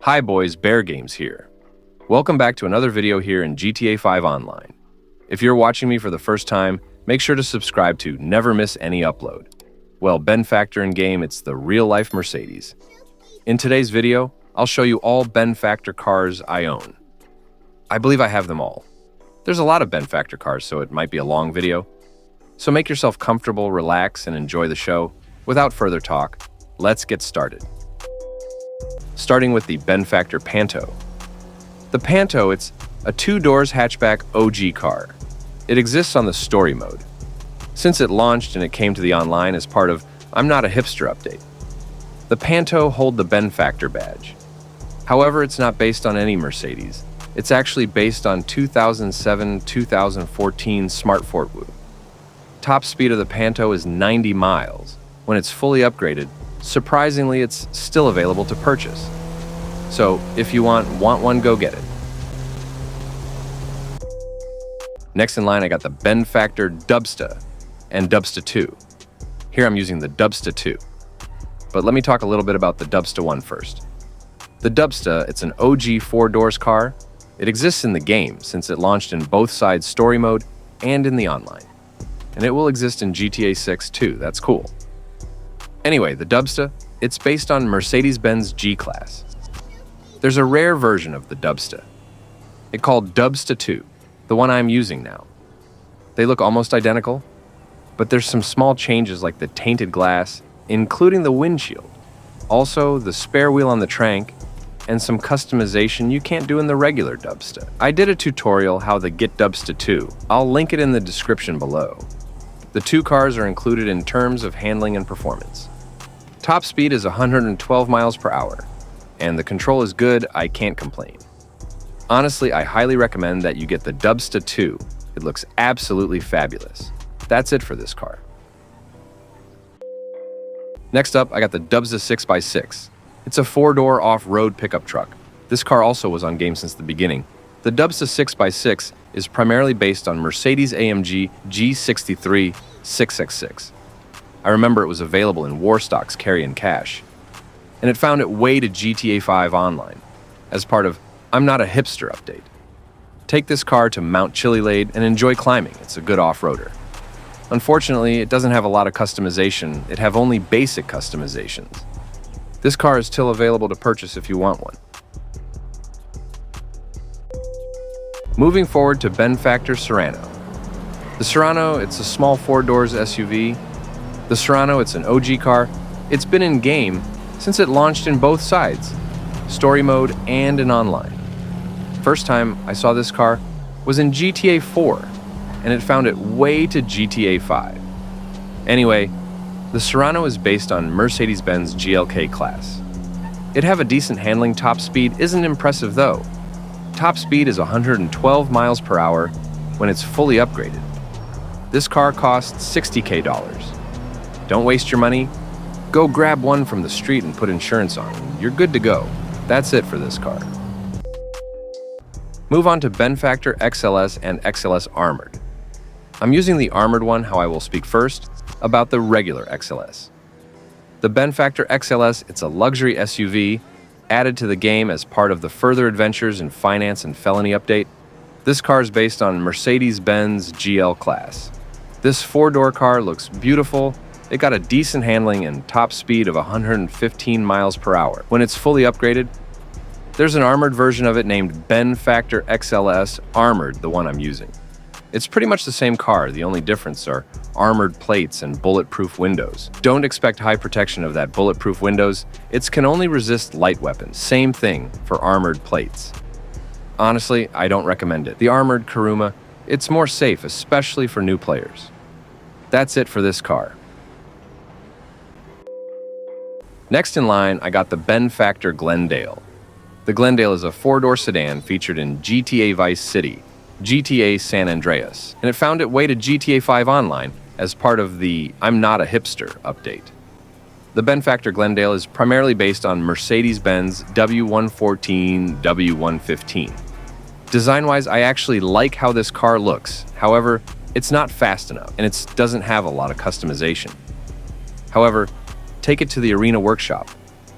Hi boys, Bear Games here. Welcome back to another video here in GTA 5 Online. If you're watching me for the first time, make sure to subscribe to never miss any upload. Well, Benfactor in game, it's the real-life Mercedes. In today's video, I'll show you all Benfactor cars I own. I believe I have them all. There's a lot of Benfactor cars, so it might be a long video. So make yourself comfortable, relax, and enjoy the show. Without further talk, let's get started. Starting with the Benfactor Panto. The Panto, it's a two-doors hatchback OG car. It exists on the story mode. Since it launched and it came to the online as part of I'm Not a Hipster update. The Panto hold the Benfactor badge. However, it's not based on any Mercedes. It's actually based on 2007-2014 Smart Fortwo. Top speed of the Panto is 90 miles. When it's fully upgraded, surprisingly, it's still available to purchase. So, if you want one, go get it. Next in line, I got the Benfactor Dubsta and Dubsta 2. Here I'm using the Dubsta 2. But let me talk a little bit about the Dubsta 1 first. The Dubsta, it's an OG four-doors car. It exists in the game since it launched in both sides story mode and in the online. And it will exist in GTA 6 too, that's cool. Anyway, the Dubsta, it's based on Mercedes Benz G-Class. There's a rare version of the Dubsta. It's called Dubsta 2, the one I'm using now. They look almost identical, but there's some small changes like the tainted glass, including the windshield. Also, the spare wheel on the trank, and some customization you can't do in the regular Dubsta. I did a tutorial how to get Dubsta 2. I'll link it in the description below. The two cars are included in terms of handling and performance. Top speed is 112 miles per hour, and the control is good, I can't complain. Honestly, I highly recommend that you get the Dubsta 2. It looks absolutely fabulous. That's it for this car. Next up, I got the Dubsta 6x6. It's a four-door off-road pickup truck. This car also was on game since the beginning. The Dubsta 6x6 is primarily based on Mercedes-AMG G63 6x6. I remember it was available in Warstock's Carry and Cash, and it found its way to GTA 5 Online as part of I'm Not a Hipster update. Take this car to Mount Chiliade and enjoy climbing. It's a good off-roader. Unfortunately, it doesn't have a lot of customization. It have only basic customizations. This car is still available to purchase if you want one. Moving forward to Benfactor Serrano. The Serrano, it's a small four-doors SUV. The Serrano, it's an OG car. It's been in game since it launched in both sides, story mode and in online. First time I saw this car was in GTA 4, and it found its way to GTA 5. Anyway, the Serrano is based on Mercedes Benz GLK class. It have a decent handling. Top speed isn't impressive though. Top speed is 112 miles per hour when it's fully upgraded. This car costs $60K. Don't waste your money. Go grab one from the street and put insurance on it. You're good to go. That's it for this car. Move on to Benfactor XLS and XLS Armored. I'm using the Armored one, how I will speak first about the regular XLS. The Benfactor XLS, it's a luxury SUV added to the game as part of the Further Adventures in Finance and Felony update. This car is based on Mercedes-Benz GL class. This four-door car looks beautiful. It got a decent handling and top speed of 115 miles per hour. When it's fully upgraded, there's an armored version of it named Benfactor XLS Armored, the one I'm using. It's pretty much the same car, the only difference are armored plates and bulletproof windows. Don't expect high protection of that bulletproof windows. It can only resist light weapons. Same thing for armored plates. Honestly, I don't recommend it. The armored Kuruma, it's more safe, especially for new players. That's it for this car. Next in line, I got the Benfactor Glendale. The Glendale is a four-door sedan featured in GTA Vice City, GTA San Andreas, and it found its way to GTA 5 Online as part of the I'm Not a Hipster update. The Benfactor Glendale is primarily based on Mercedes-Benz W114, W115. Design-wise, I actually like how this car looks. However, it's not fast enough, and it doesn't have a lot of customization. However, take it to the Arena Workshop.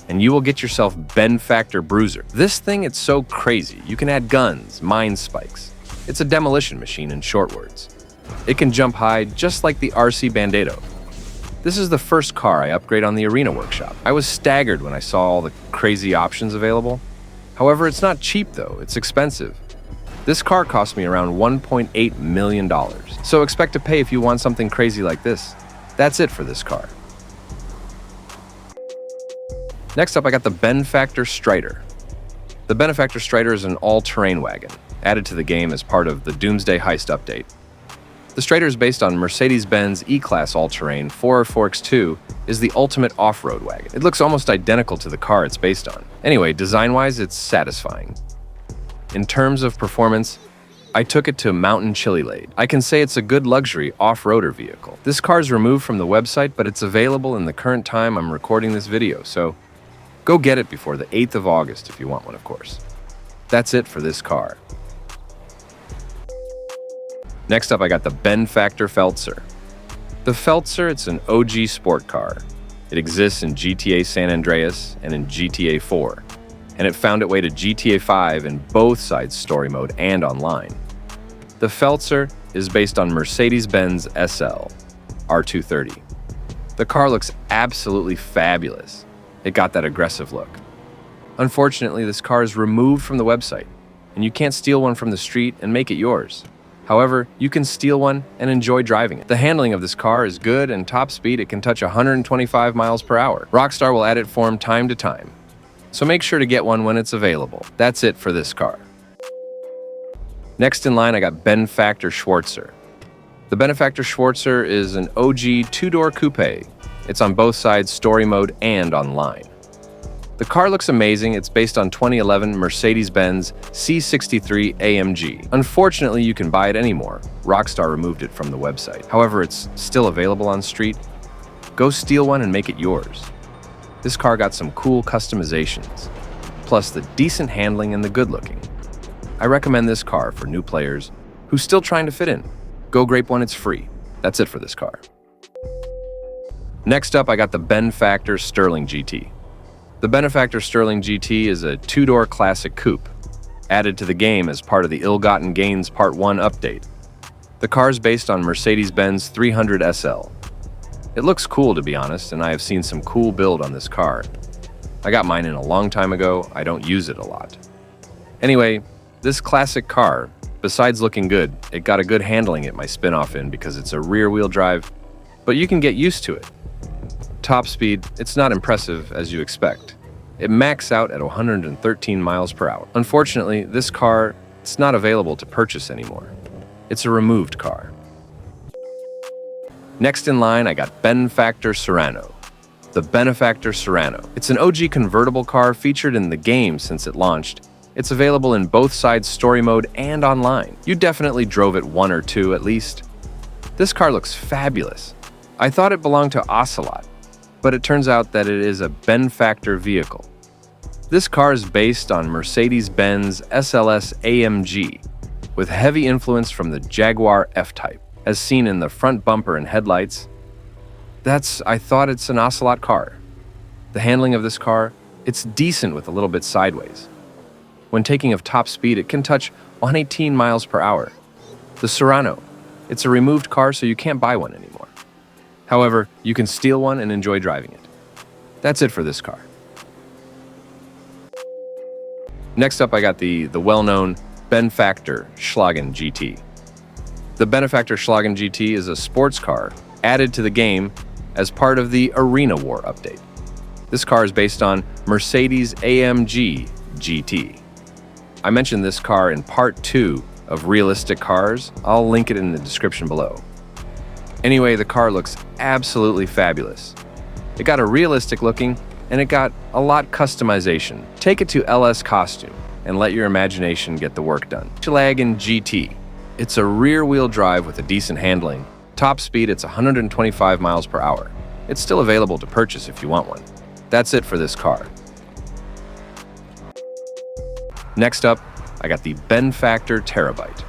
and you will get yourself Ben Factor Bruiser. This thing, it's so crazy. You can add guns, mine spikes. It's a demolition machine in short words. It can jump high just like the RC Bandito. This is the first car I upgrade on the Arena Workshop. I was staggered when I saw all the crazy options available. However, it's not cheap though, it's expensive. This car cost me around $1.8 million, so expect to pay if you want something crazy like this. That's it for this car. Next up, I got the Ben Factor Strider. The Ben Factor Strider is an all-terrain wagon, added to the game as part of the Doomsday Heist update. The Strider is based on Mercedes Benz E-Class all-terrain 4x2 is the ultimate off-road wagon. It looks almost identical to the car it's based on. Anyway, design-wise, it's satisfying. In terms of performance, I took it to Mountain Chili Lade. I can say it's a good luxury off-roader vehicle. This car is removed from the website, but it's available in the current time I'm recording this video, so go get it before the 8th of August if you want one, of course. That's it for this car. Next up, I got the Ben Factor Feltzer. The Feltzer, it's an OG sport car. It exists in GTA San Andreas and in GTA 4, and it found its way to GTA 5 in both sides story mode and online. The Feltzer is based on Mercedes Benz SL R230. The car looks absolutely fabulous. It got that aggressive look. Unfortunately, this car is removed from the website, and you can't steal one from the street and make it yours. However, you can steal one and enjoy driving it. The handling of this car is good, and top speed, it can touch 125 miles per hour. Rockstar will add it from time to time, so make sure to get one when it's available. That's it for this car. Next in line, I got Ben Factor Schwarzer. The Ben Factor Schwarzer is an OG two-door coupe. It's on both sides story mode and online. The car looks amazing. It's based on 2011 Mercedes Benz C63 AMG. Unfortunately, you can buy it anymore. Rockstar removed it from the website. However, it's still available on street. Go steal one and make it yours. This car got some cool customizations, plus the decent handling and the good looking. I recommend this car for new players who's still trying to fit in. Go grape one, it's free. That's it for this car. Next up, I got the Ben Factor Sterling GT. The Ben Factor Sterling GT is a two-door classic coupe, added to the game as part of the Ill-Gotten Gains Part 1 update. The car is based on Mercedes-Benz 300 SL. It looks cool, to be honest, and I have seen some cool build on this car. I got mine in a long time ago. I don't use it a lot. Anyway, this classic car, besides looking good, it got a good handling at my spin-off in because it's a rear-wheel drive, but you can get used to it. Top speed, it's not impressive as you expect. It maxed out at 113 miles per hour. Unfortunately, this car, it's not available to purchase anymore. It's a removed car. Next in line, I got Ben Factor Serrano. The Ben Factor Serrano. It's an OG convertible car featured in the game since it launched. It's available in both sides story mode and online. You definitely drove it one or two at least. This car looks fabulous. I thought it belonged to Ocelot, but it turns out that it is a Ben Factor vehicle. This car is based on Mercedes-Benz SLS AMG, with heavy influence from the Jaguar F-Type, as seen in the front bumper and headlights. I thought it's an Ocelot car. The handling of this car, it's decent with a little bit sideways. When taking of top speed, it can touch 118 miles per hour. The Serrano, it's a removed car, so you can't buy one anymore. However, you can steal one and enjoy driving it. That's it for this car. Next up, I got the well-known Ben Factor Schlagen GT. The Ben Factor Schlagen GT is a sports car added to the game as part of the Arena War update. This car is based on Mercedes AMG GT. I mentioned this car in part 2 of Realistic Cars. I'll link it in the description below. Anyway, the car looks absolutely fabulous. It got a realistic looking, and it got a lot customization. Take it to LS Costume and let your imagination get the work done. Schlagen GT. It's a rear-wheel drive with a decent handling. Top speed, it's 125 miles per hour. It's still available to purchase if you want one. That's it for this car. Next up, I got the Ben Factor Terabyte.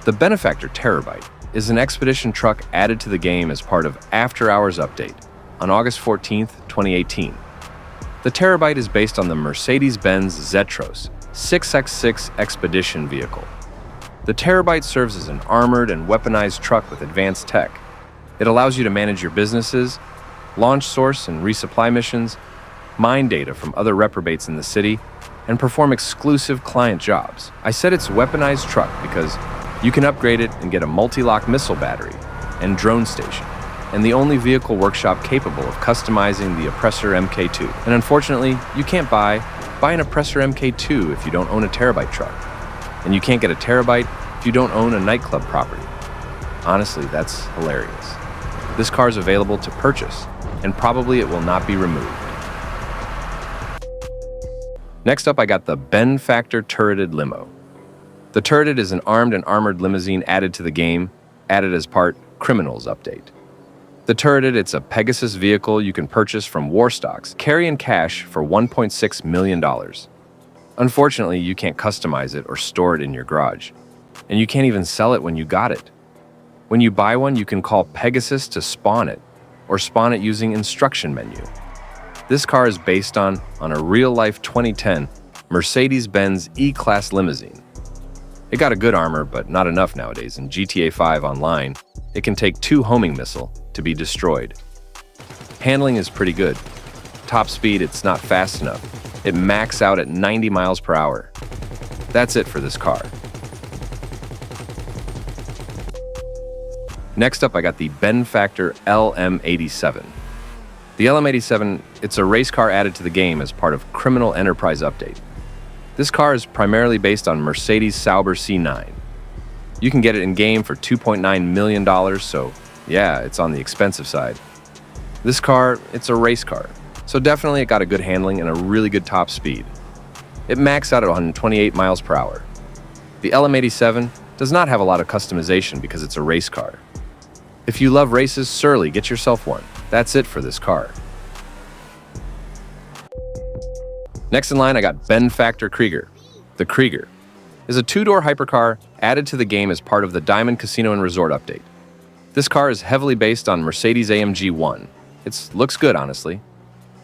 The Ben Factor Terabyte is an expedition truck added to the game as part of After Hours Update on August 14th, 2018. The Terabyte is based on the Mercedes Benz Zetros 6x6 Expedition vehicle. The Terabyte serves as an armored and weaponized truck with advanced tech. It allows you to manage your businesses, launch source and resupply missions, mine data from other reprobates in the city, and perform exclusive client jobs. I said it's a weaponized truck because you can upgrade it and get a multi-lock missile battery and drone station, and the only vehicle workshop capable of customizing the Oppressor MK2. And unfortunately, you can't buy an Oppressor MK2 if you don't own a Terabyte truck. And you can't get a Terabyte if you don't own a nightclub property. Honestly, that's hilarious. This car is available to purchase, and probably it will not be removed. Next up, I got the Ben Factor Turreted Limo. The Turreted is an armed and armored limousine added to the game, added as part Criminals update. The Turreted, it's a Pegasus vehicle you can purchase from Warstocks, carry in cash for $1.6 million. Unfortunately, you can't customize it or store it in your garage, and you can't even sell it when you got it. When you buy one, you can call Pegasus to spawn it, or spawn it using instruction menu. This car is based on a real-life 2010 Mercedes Benz E-Class limousine. It got a good armor, but not enough nowadays. In GTA5 Online, it can take 2 homing missile to be destroyed. Handling is pretty good. Top speed, it's not fast enough. It maxes out at 90 miles per hour. That's it for this car. Next up, I got the Ben Factor LM87. The LM87, it's a race car added to the game as part of Criminal Enterprise Update. This car is primarily based on Mercedes Sauber C9. You can get it in-game for $2.9 million, so yeah, it's on the expensive side. This car, it's a race car, so definitely it got a good handling and a really good top speed. It maxed out at 128 miles per hour. The LM87 does not have a lot of customization because it's a race car. If you love races, surely get yourself one. That's it for this car. Next in line, I got Ben Factor Krieger. The Krieger is a 2-door hypercar added to the game as part of the Diamond Casino and Resort update. This car is heavily based on Mercedes-AMG 1. It looks good, honestly.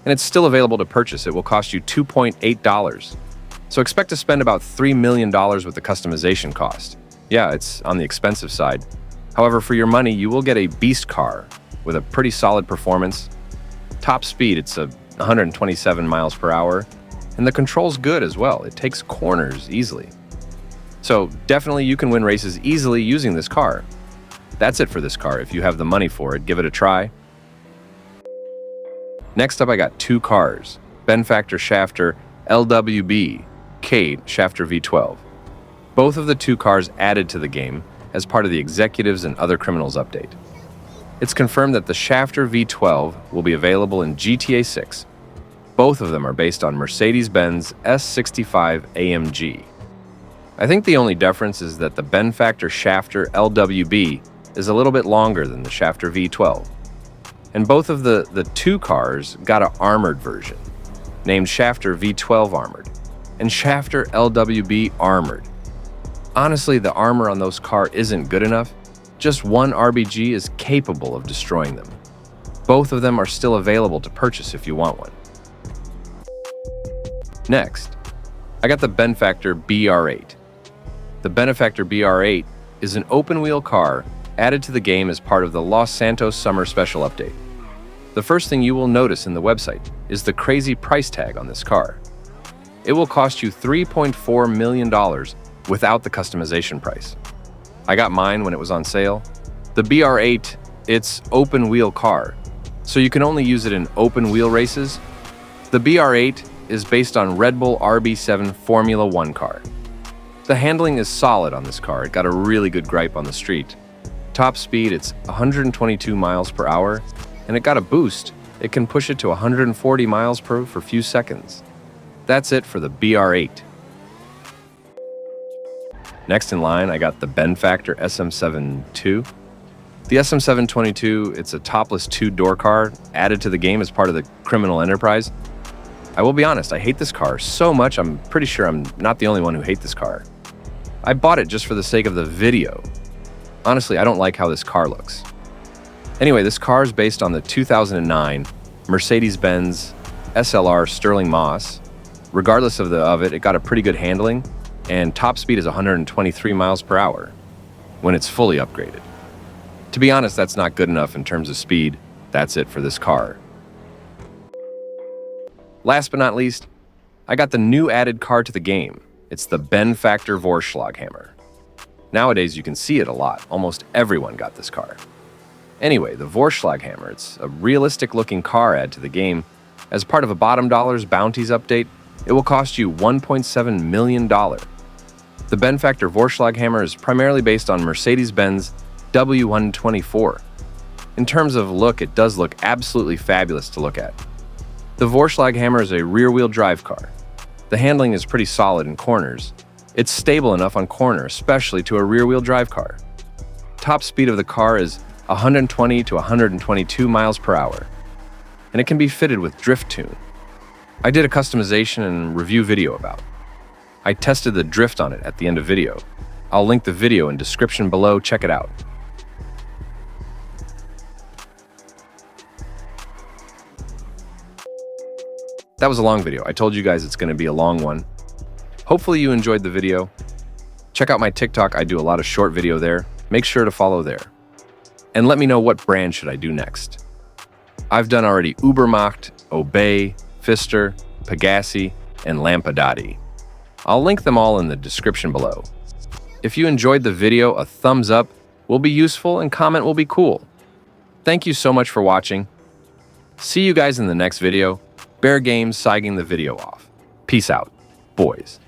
And it's still available to purchase. It will cost you $2.8. So expect to spend about $3 million with the customization cost. Yeah, it's on the expensive side. However, for your money, you will get a beast car with a pretty solid performance. Top speed, it's 127 miles per hour. And the control's good as well. It takes corners easily. So definitely you can win races easily using this car. That's it for this car. If you have the money for it, give it a try. Next up, I got 2 cars. Ben Factor Shafter LWB Cade Shafter V12. Both of the 2 cars added to the game as part of the Executives and Other Criminals update. It's confirmed that the Shafter V12 will be available in GTA 6. Both of them are based on Mercedes Benz S65 AMG. I think the only difference is that the Ben Factor Shafter LWB is a little bit longer than the Shafter V12. And both of the 2 cars got an armored version, named Shafter V12 Armored, and Shafter LWB Armored. Honestly, the armor on those cars isn't good enough. Just one RBG is capable of destroying them. Both of them are still available to purchase if you want one. Next, I got the Ben Factor BR8. The Ben Factor BR8 is an open-wheel car added to the game as part of the Los Santos Summer Special Update. The first thing you will notice in the website is the crazy price tag on this car. It will cost you $3.4 million without the customization price. I got mine when it was on sale. The BR8, it's open-wheel car, so you can only use it in open-wheel races. The BR8 is based on Red Bull RB7 Formula 1 car. The handling is solid on this car. It got a really good gripe on the street. Top speed, it's 122 miles per hour, and it got a boost. It can push it to 140 miles per hour for a few seconds. That's it for the BR8. Next in line, I got the Ben Factor SM7 II. The SM722, it's a topless 2-door car added to the game as part of the Criminal Enterprise. I will be honest, I hate this car so much, I'm pretty sure I'm not the only one who hates this car. I bought it just for the sake of the video. Honestly, I don't like how this car looks. Anyway, this car is based on the 2009 Mercedes Benz SLR Sterling Moss. Regardless of it, it got a pretty good handling, and top speed is 123 miles per hour when it's fully upgraded. To be honest, that's not good enough in terms of speed. That's it for this car. Last but not least, I got the new added car to the game. It's the Benfactor Vorschlaghammer. Nowadays, you can see it a lot. Almost everyone got this car. Anyway, the Vorschlaghammer, it's a realistic-looking car add to the game. As part of a bottom dollars bounties update, it will cost you $1.7 million. The Benfactor Vorschlaghammer is primarily based on Mercedes Benz W124. In terms of look, it does look absolutely fabulous to look at. The Vorschlaghammer is a rear-wheel drive car. The handling is pretty solid in corners. It's stable enough on corner, especially to a rear-wheel drive car. Top speed of the car is 120 to 122 miles per hour, and it can be fitted with drift tune. I did a customization and review video about it. I tested the drift on it at the end of video. I'll link the video in description below, check it out. That was a long video. I told you guys it's going to be a long one. Hopefully you enjoyed the video. Check out my TikTok. I do a lot of short video there. Make sure to follow there. And let me know what brand should I do next. I've done already Ubermacht, Obey, Pfister, Pegassi, and Lampadati. I'll link them all in the description below. If you enjoyed the video, a thumbs up will be useful and comment will be cool. Thank you so much for watching. See you guys in the next video. Bear Games sighing the video off. Peace out, boys.